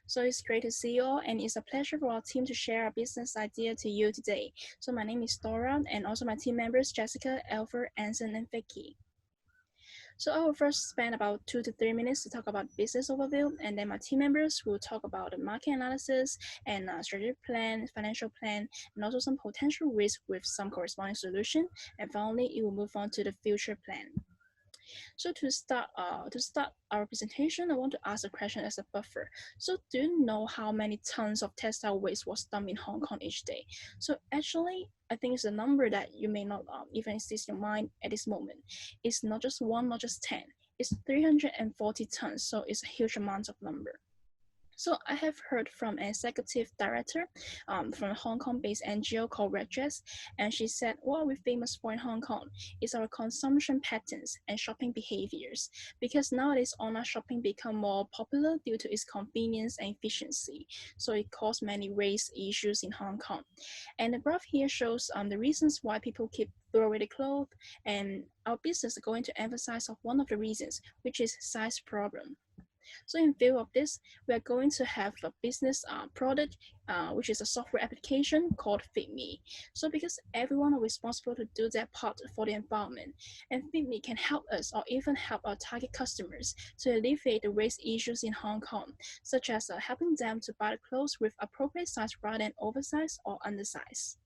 So it's great to see you all, and it's a pleasure for our team to share our business idea to you today. So my name is Dora, and also my team members Jessica, Alfred, Anson, and Vicky. So I will first spend about 2 to 3 minutes to talk about business overview, and then my team members will talk about the market analysis and strategic plan, financial plan, and also some potential risk with some corresponding solution. And finally, it will move on to the future plan. So to start our presentation, I want to ask a question as a buffer. So do you know how many tons of textile waste was dumped in Hong Kong each day? So actually, I think it's a number that you may not even exist in your mind at this moment. It's not just one, not just 10. It's 340 tons, so it's a huge amount of number. So I have heard from an executive director from a Hong Kong-based NGO called Red Dress, and she said, what we're famous for in Hong Kong is our consumption patterns and shopping behaviors, because nowadays online shopping become more popular due to its convenience and efficiency. So it caused many race issues in Hong Kong. And the graph here shows the reasons why people keep throw away the clothes, and our business is going to emphasize of one of the reasons, which is size problem. So in view of this, we are going to have a business product, which is a software application called FitMe. So because everyone is responsible to do their part for the environment, and FitMe can help us or even help our target customers to alleviate the waste issues in Hong Kong, such as helping them to buy the clothes with appropriate size rather than oversized or undersized.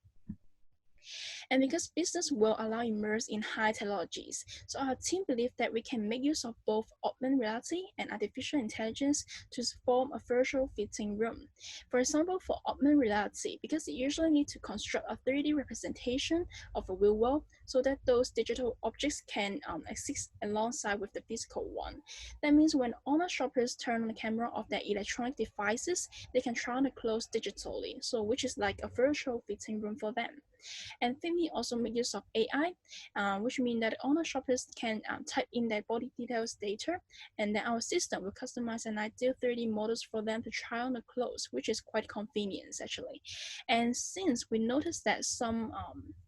And because business will allow immerse in high technologies, so our team believes that we can make use of both augmented reality and artificial intelligence to form a virtual fitting room. For example, for augmented reality, because you usually need to construct a 3D representation of a real world so that those digital objects can exist alongside with the physical one. That means when online shoppers turn on the camera of their electronic devices, they can try on the clothes digitally, so which is like a virtual fitting room for them. And FitMe also make use of AI, which means that online shoppers can type in their body details data, and then our system will customize an ideal 3D models for them to try on the clothes, which is quite convenient actually. And since we noticed that some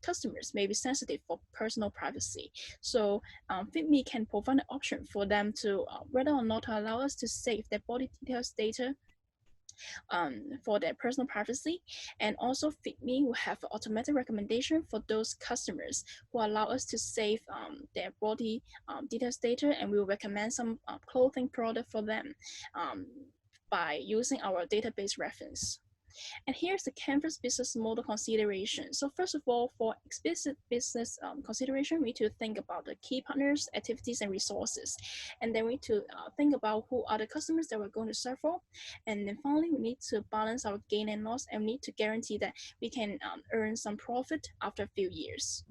customers may be sensitive for personal privacy, so FitMe can provide an option for them to whether or not to allow us to save their body details data for their personal privacy. And also FitMe will have an automatic recommendation for those customers who allow us to save their body details data, and we will recommend some clothing product for them by using our database reference. And here's the Canvas business model consideration. So first of all, for explicit business consideration, we need to think about the key partners, activities, and resources. And then we need to think about who are the customers that we're going to serve for. And then finally, we need to balance our gain and loss, and we need to guarantee that we can earn some profit after a few years.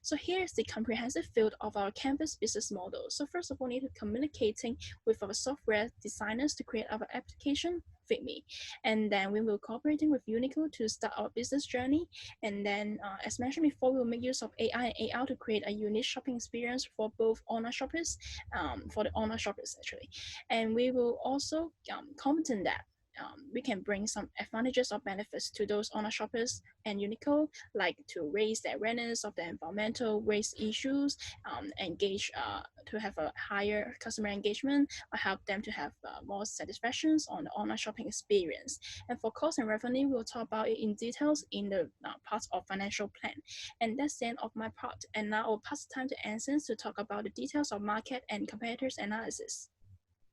So here's the comprehensive field of our Canvas business model. So first of all, we need to communicating with our software designers to create our application, FitMe. And then we will cooperating with Uniqlo to start our business journey. And then, as mentioned before, we will make use of AI and AR to create a unique shopping experience for both online shoppers, for the online shoppers actually. And we will also confident that we can bring some advantages or benefits to those online shoppers and Uniqlo, like to raise the awareness of the environmental waste issues, engage to have a higher customer engagement, or help them to have more satisfactions on the online shopping experience. And for cost and revenue, we'll talk about it in details in the parts of financial plan. And that's the end of my part. And now I'll pass the time to Anson to talk about the details of market and competitors analysis.